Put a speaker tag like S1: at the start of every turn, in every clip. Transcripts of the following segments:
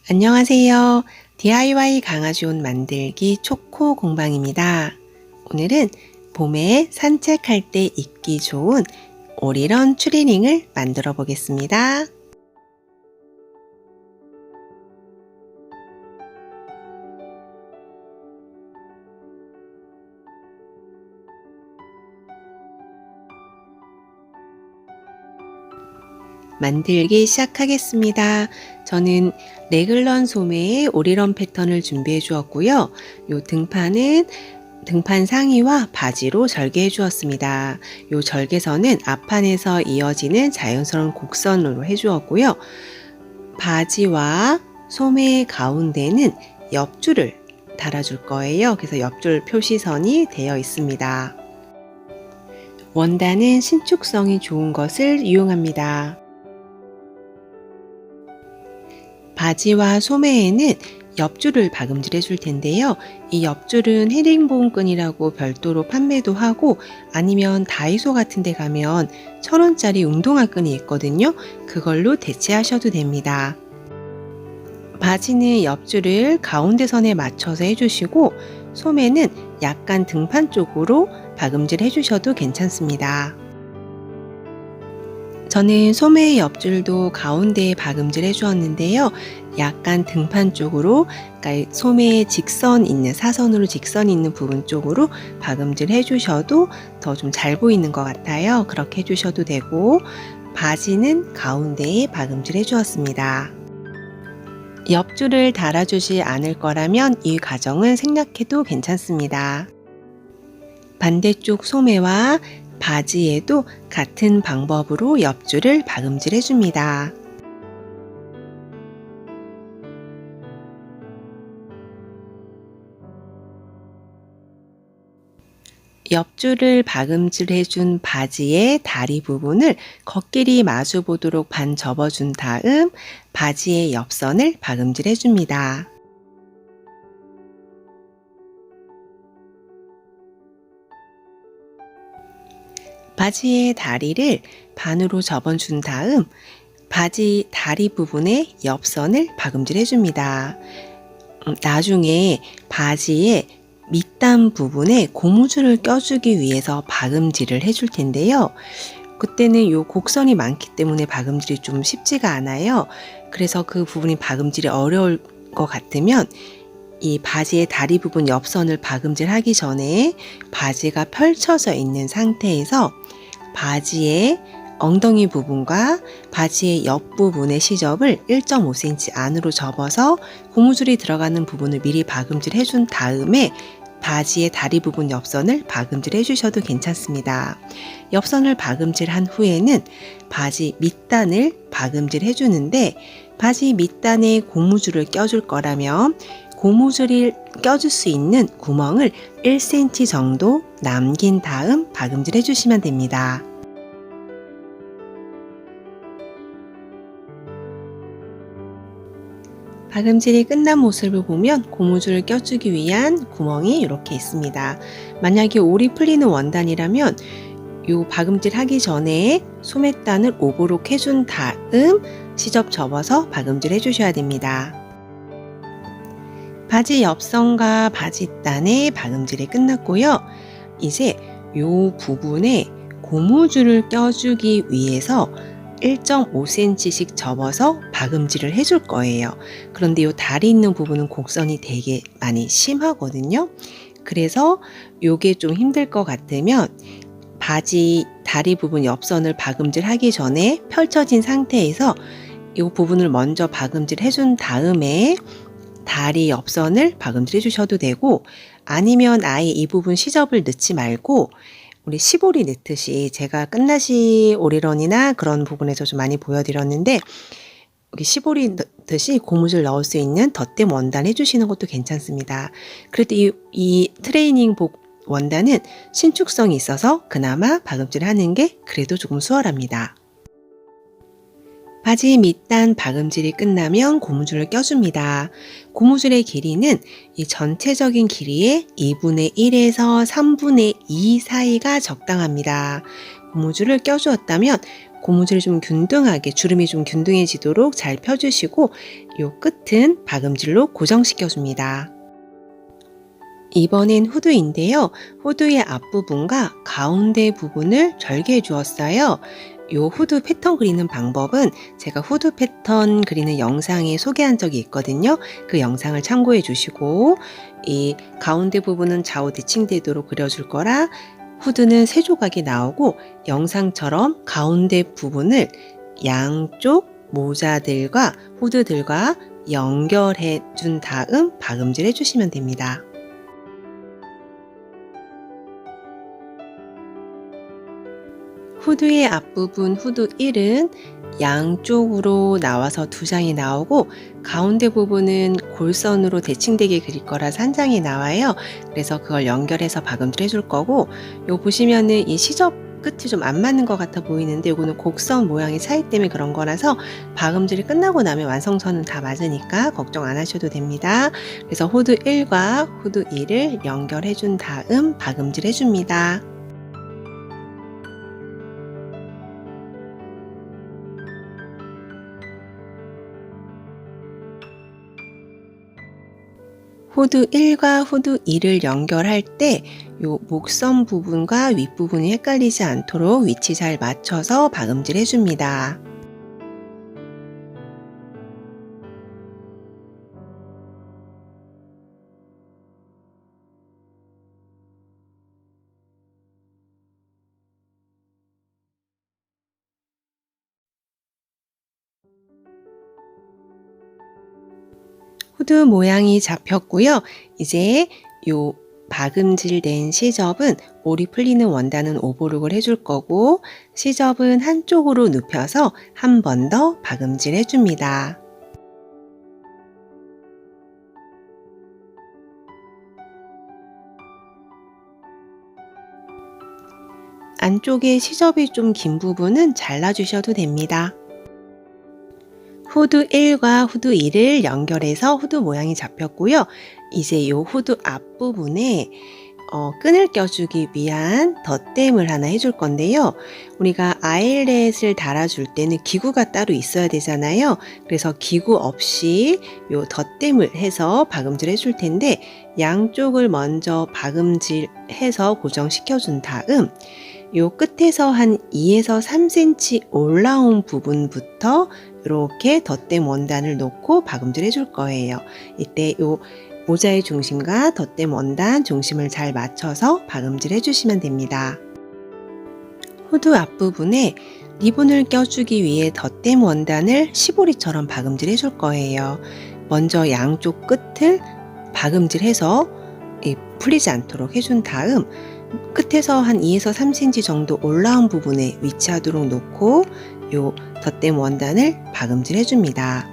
S1: 안녕하세요. DIY 강아지 옷 만들기 초코 공방입니다. 오늘은 봄에 산책할 때 입기 좋은 오리런 추리닝을 만들어 보겠습니다. 만들기 시작하겠습니다. 저는 레글런 소매의 오리런 패턴을 준비해 주었고요. 요 등판 상의와 바지로 절개해 주었습니다. 요 절개선은 앞판에서 이어지는 자연스러운 곡선으로 해 주었고요. 바지와 소매의 가운데는 옆줄을 달아줄 거예요. 그래서 옆줄 표시선이 되어 있습니다. 원단은 신축성이 좋은 것을 이용합니다. 바지와 소매에는 옆줄을 박음질 해줄 텐데요. 이 옆줄은 헤링본 끈이라고 별도로 판매도 하고 아니면 다이소 같은 데 가면 1,000원짜리 운동화 끈이 있거든요. 그걸로 대체하셔도 됩니다. 바지는 옆줄을 가운데 선에 맞춰서 해주시고 소매는 약간 등판 쪽으로 박음질 해주셔도 괜찮습니다. 저는 소매의 옆줄도 가운데에 박음질 해주었는데요. 약간 등판 쪽으로, 그러니까 소매의 직선 있는, 사선으로 직선 있는 부분 쪽으로 박음질 해주셔도 더 좀 잘 보이는 것 같아요. 그렇게 해주셔도 되고, 바지는 가운데에 박음질 해주었습니다. 옆줄을 달아주지 않을 거라면 이 과정은 생략해도 괜찮습니다. 반대쪽 소매와 바지에도 같은 방법으로 옆줄을 박음질 해줍니다. 옆줄을 박음질 해준 바지의 다리 부분을 겉길이 마주 보도록 반 접어준 다음 바지의 옆선을 박음질 해줍니다. 바지의 다리를 반으로 접어준 다음 바지 다리 부분의 옆선을 박음질 해줍니다. 나중에 바지의 밑단 부분에 고무줄을 껴주기 위해서 박음질을 해줄 텐데요. 그때는 이 곡선이 많기 때문에 박음질이 좀 쉽지가 않아요. 그래서 그 부분이 박음질이 어려울 것 같으면 이 바지의 다리 부분 옆선을 박음질 하기 전에 바지가 펼쳐져 있는 상태에서 바지의 엉덩이 부분과 바지의 옆부분의 시접을 1.5cm 안으로 접어서 고무줄이 들어가는 부분을 미리 박음질 해준 다음에 바지의 다리 부분 옆선을 박음질 해주셔도 괜찮습니다. 옆선을 박음질한 후에는 바지 밑단을 박음질 해주는데 바지 밑단에 고무줄을 껴줄 거라면 고무줄을 껴줄 수 있는 구멍을 1cm 정도 남긴 다음 박음질 해주시면 됩니다. 박음질이 끝난 모습을 보면 고무줄을 껴주기 위한 구멍이 이렇게 있습니다. 만약에 올이 풀리는 원단이라면 이 박음질 하기 전에 소매단을 오도록 해준 다음 시접 접어서 박음질 해주셔야 됩니다. 바지 옆선과 바지단의 박음질이 끝났고요. 이제 이 부분에 고무줄을 껴주기 위해서 1.5cm씩 접어서 박음질을 해줄 거예요. 그런데 이 다리 있는 부분은 곡선이 되게 많이 심하거든요. 그래서 이게 좀 힘들 것 같으면 바지 다리 부분 옆선을 박음질 하기 전에 펼쳐진 상태에서 이 부분을 먼저 박음질 해준 다음에 다리 옆선을 박음질 해주셔도 되고 아니면 아예 이 부분 시접을 넣지 말고 우리 시보리 넣듯이 제가 끝나시 오리런이나 그런 부분에서 좀 많이 보여드렸는데 여기 시보리 넣듯이 고무줄 넣을 수 있는 덧댐 원단 해주시는 것도 괜찮습니다. 그래도 이 트레이닝복 원단은 신축성이 있어서 그나마 박음질 하는 게 그래도 조금 수월합니다. 바지 밑단 박음질이 끝나면 고무줄을 껴줍니다. 고무줄의 길이는 이 전체적인 길이의 2분의 1에서 3분의 2 사이가 적당합니다. 고무줄을 껴주었다면 고무줄이 좀 균등하게 주름이 좀 균등해지도록 잘 펴주시고 요 끝은 박음질로 고정시켜줍니다. 이번엔 후드인데요. 후드의 앞부분과 가운데 부분을 절개해 주었어요. 요 후드 패턴 그리는 방법은 제가 후드 패턴 그리는 영상에 소개한 적이 있거든요. 그 영상을 참고해 주시고 이 가운데 부분은 좌우 대칭되도록 그려줄 거라 후드는 세 조각이 나오고 영상처럼 가운데 부분을 양쪽 모자들과 후드들과 연결해 준 다음 박음질 해주시면 됩니다. 후드의 앞부분 후드 1은 양쪽으로 나와서 두 장이 나오고 가운데 부분은 골선으로 대칭되게 그릴 거라서 한 장이 나와요. 그래서 그걸 연결해서 박음질 해줄 거고 요 보시면은 이 시접 끝이 좀 안 맞는 것 같아 보이는데 요거는 곡선 모양의 차이 때문에 그런 거라서 박음질이 끝나고 나면 완성선은 다 맞으니까 걱정 안 하셔도 됩니다. 그래서 후드 1과 후드 2를 연결해 준 다음 박음질 해줍니다. 후드 1과 후드 2를 연결할 때 요 목선 부분과 윗부분이 헷갈리지 않도록 위치 잘 맞춰서 박음질 해줍니다. 후드 모양이 잡혔고요. 이제 요 박음질된 시접은 올이 풀리는 원단은 오버록을 해줄 거고 시접은 한쪽으로 눕혀서 한 번 더 박음질 해줍니다. 안쪽에 시접이 좀 긴 부분은 잘라주셔도 됩니다. 후드 1과 후드 2를 연결해서 후드 모양이 잡혔고요. 이제 이 후드 앞부분에 끈을 껴주기 위한 덧댐을 하나 해줄 건데요. 우리가 아이렛을 달아줄 때는 기구가 따로 있어야 되잖아요. 그래서 기구 없이 이 덧댐을 해서 박음질 해줄 텐데 양쪽을 먼저 박음질 해서 고정시켜 준 다음 요 끝에서 한 2에서 3cm 올라온 부분부터 이렇게 덧댐 원단을 놓고 박음질 해줄 거예요. 이때 요 모자의 중심과 덧댐 원단 중심을 잘 맞춰서 박음질 해주시면 됩니다. 후드 앞부분에 리본을 껴주기 위해 덧댐 원단을 시보리처럼 박음질 해줄 거예요. 먼저 양쪽 끝을 박음질해서 풀리지 않도록 해준 다음 끝에서 한 2에서 3cm 정도 올라온 부분에 위치하도록 놓고 요 덧댐 원단을 박음질 해줍니다.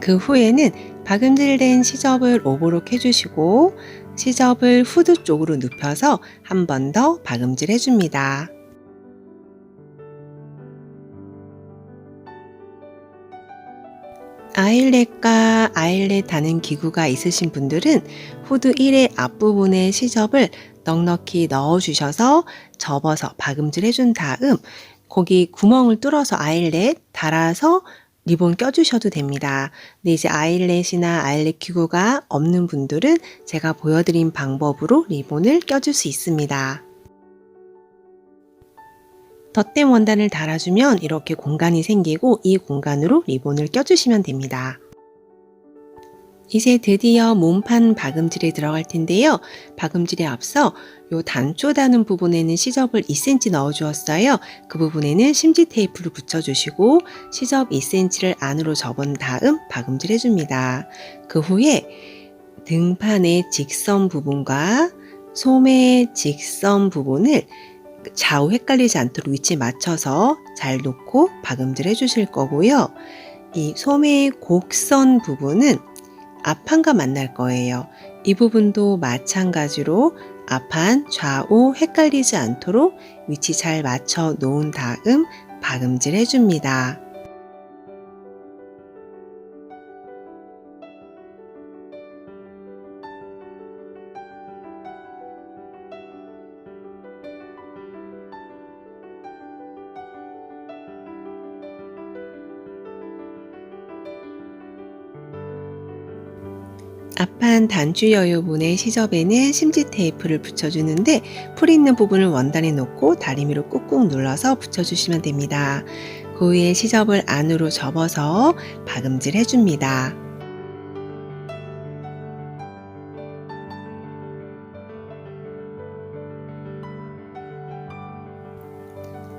S1: 그 후에는 박음질된 시접을 오버록 해주시고 시접을 후드 쪽으로 눕혀서 한 번 더 박음질 해줍니다. 아일렛과 아일렛 다는 기구가 있으신 분들은 후드 1의 앞부분에 시접을 넉넉히 넣어주셔서 접어서 박음질 해준 다음 거기 구멍을 뚫어서 아일렛 달아서 리본 껴주셔도 됩니다. 근데 이제 아일렛이나 아일렛 기구가 없는 분들은 제가 보여드린 방법으로 리본을 껴줄 수 있습니다. 덧댐 원단을 달아주면 이렇게 공간이 생기고 이 공간으로 리본을 껴주시면 됩니다. 이제 드디어 몸판 박음질에 들어갈 텐데요. 박음질에 앞서 요 단초 다는 부분에는 시접을 2cm 넣어 주었어요. 그 부분에는 심지 테이프를 붙여주시고 시접 2cm를 안으로 접은 다음 박음질 해줍니다. 그 후에 등판의 직선 부분과 소매의 직선 부분을 좌우 헷갈리지 않도록 위치 맞춰서 잘 놓고 박음질 해주실 거고요. 이 소매의 곡선 부분은 앞판과 만날 거예요. 이 부분도 마찬가지로 앞판 좌우 헷갈리지 않도록 위치 잘 맞춰 놓은 다음 박음질 해줍니다. 앞판 단추 여유분의 시접에는 심지 테이프를 붙여주는데 풀 있는 부분을 원단에 놓고 다리미로 꾹꾹 눌러서 붙여주시면 됩니다. 그 후에 시접을 안으로 접어서 박음질 해줍니다.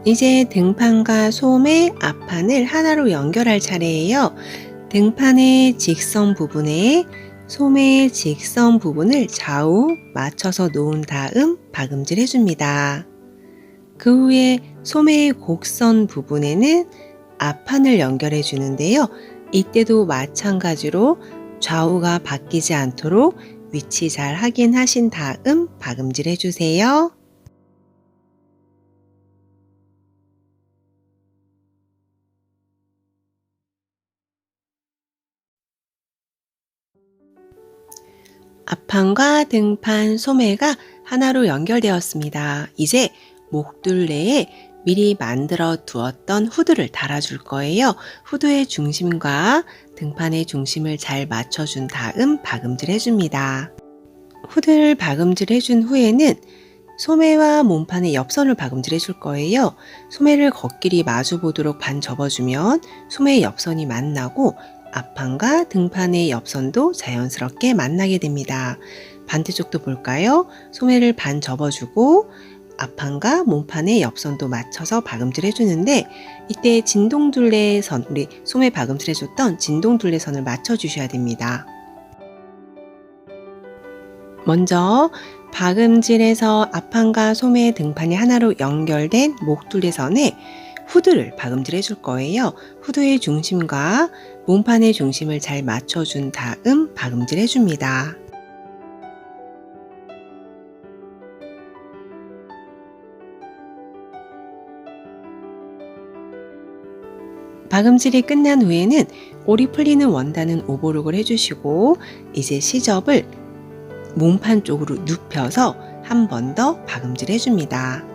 S1: 이제 등판과 소매, 앞판을 하나로 연결할 차례예요. 등판의 직선 부분에 소매의 직선 부분을 좌우 맞춰서 놓은 다음 박음질 해줍니다. 그 후에 소매의 곡선 부분에는 앞판을 연결해 주는데요. 이때도 마찬가지로 좌우가 바뀌지 않도록 위치 잘 확인하신 다음 박음질 해주세요. 앞판과 등판, 소매가 하나로 연결되었습니다. 이제 목둘레에 미리 만들어 두었던 후드를 달아줄 거예요. 후드의 중심과 등판의 중심을 잘 맞춰준 다음 박음질 해줍니다. 후드를 박음질 해준 후에는 소매와 몸판의 옆선을 박음질 해줄 거예요. 소매를 겉길이 마주 보도록 반 접어주면 소매의 옆선이 만나고 앞판과 등판의 옆선도 자연스럽게 만나게 됩니다. 반대쪽도 볼까요? 소매를 반 접어주고 앞판과 몸판의 옆선도 맞춰서 박음질 해주는데 이때 진동둘레선, 우리 소매 박음질 해줬던 진동둘레선을 맞춰주셔야 됩니다. 먼저 박음질에서 앞판과 소매 등판이 하나로 연결된 목둘레선에 후드를 박음질 해줄 거예요. 후드의 중심과 몸판의 중심을 잘 맞춰준 다음 박음질 해줍니다. 박음질이 끝난 후에는 올이 풀리는 원단은 오버록을 해주시고 이제 시접을 몸판 쪽으로 눕혀서 한 번 더 박음질 해줍니다.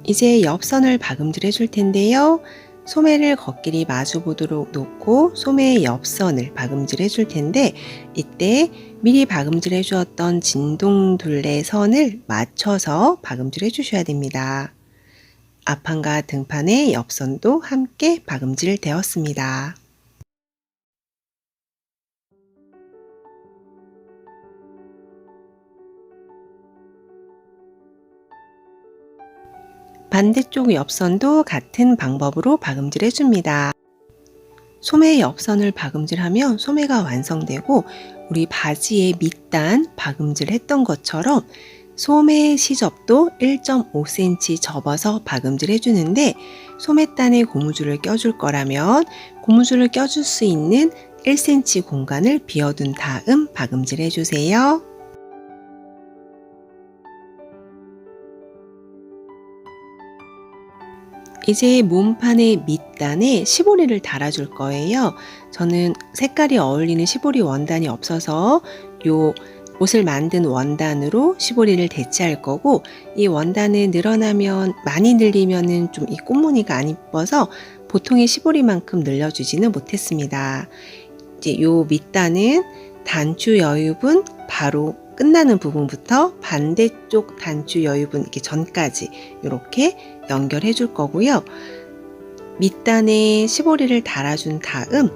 S1: 이제 옆선을 박음질 해줄 텐데요. 소매를 겉길이 마주 보도록 놓고 소매의 옆선을 박음질 해줄 텐데 이때 미리 박음질 해주었던 진동둘레 선을 맞춰서 박음질 해주셔야 됩니다. 앞판과 등판의 옆선도 함께 박음질 되었습니다. 반대쪽 옆선도 같은 방법으로 박음질 해줍니다. 소매의 옆선을 박음질하면 소매가 완성되고 우리 바지의 밑단 박음질 했던 것처럼 소매 시접도 1.5cm 접어서 박음질 해주는데 소매단에 고무줄을 껴줄 거라면 고무줄을 껴줄 수 있는 1cm 공간을 비워둔 다음 박음질 해주세요. 이제 몸판의 밑단에 시보리를 달아줄 거예요. 저는 색깔이 어울리는 시보리 원단이 없어서 요 옷을 만든 원단으로 시보리를 대체할 거고 이 원단을 늘어나면 많이 늘리면은 좀 이 꽃무늬가 안 이뻐서 보통의 시보리만큼 늘려주지는 못했습니다. 이제 요 밑단은 단추 여유분 바로 끝나는 부분부터 반대쪽 단추 여유분 이렇게 전까지 이렇게 연결해 줄 거고요. 밑단에 시보리를 달아준 다음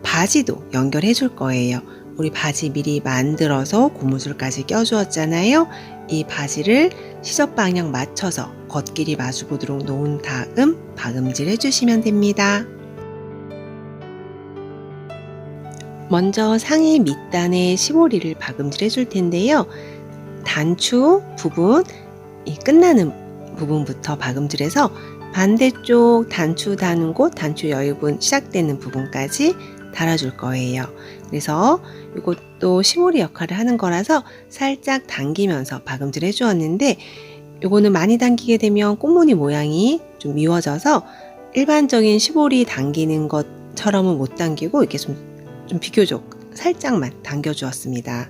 S1: 바지도 연결해 줄 거예요. 우리 바지 미리 만들어서 고무줄까지 껴주었잖아요. 이 바지를 시접 방향 맞춰서 겉길이 마주 보도록 놓은 다음 박음질 해주시면 됩니다. 먼저 상의 밑단에 시보리를 박음질 해줄 텐데요. 단추 부분, 이 끝나는 부분부터 박음질해서 반대쪽 단추 다는 곳, 단추 여유분 시작되는 부분까지 달아줄 거예요. 그래서 이것도 시보리 역할을 하는 거라서 살짝 당기면서 박음질 해주었는데, 요거는 많이 당기게 되면 꽃무늬 모양이 좀 미워져서 일반적인 시보리 당기는 것처럼은 못 당기고 이렇게 좀 비교적 살짝만 당겨주었습니다.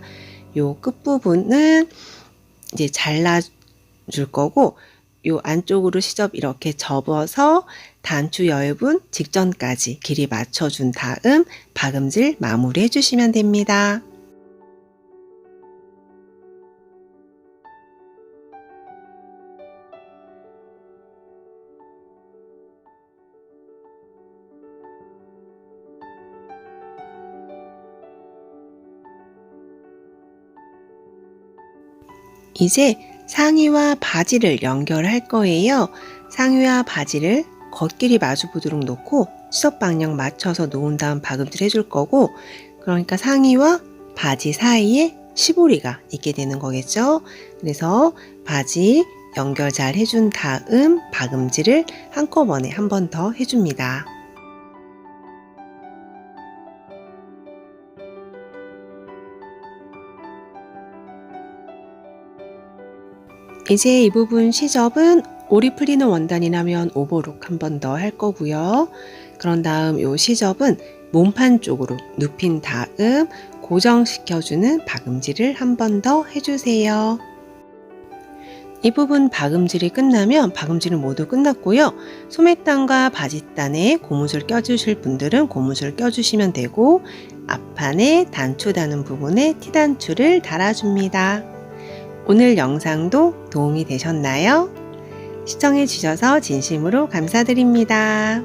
S1: 요 끝부분은 이제 잘라줄 거고, 요 안쪽으로 시접 이렇게 접어서 단추 여분 직전까지 길이 맞춰준 다음 박음질 마무리 해주시면 됩니다. 이제 상의와 바지를 연결할 거예요. 상의와 바지를 겉길이 마주 보도록 놓고 시접 방향 맞춰서 놓은 다음 박음질 해줄 거고, 그러니까 상의와 바지 사이에 시보리가 있게 되는 거겠죠. 그래서 바지 연결 잘 해준 다음 박음질을 한꺼번에 한 번 더 해줍니다. 이제 이 부분 시접은 오리 풀리는 원단이라면 오버록 한 번 더 할 거고요. 그런 다음 이 시접은 몸판 쪽으로 눕힌 다음 고정시켜주는 박음질을 한 번 더 해주세요. 이 부분 박음질이 끝나면 박음질은 모두 끝났고요. 소매단과 바지단에 고무줄 껴주실 분들은 고무줄 껴주시면 되고, 앞판에 단추 다는 부분에 T단추를 달아줍니다. 오늘 영상도 도움이 되셨나요? 시청해 주셔서 진심으로 감사드립니다.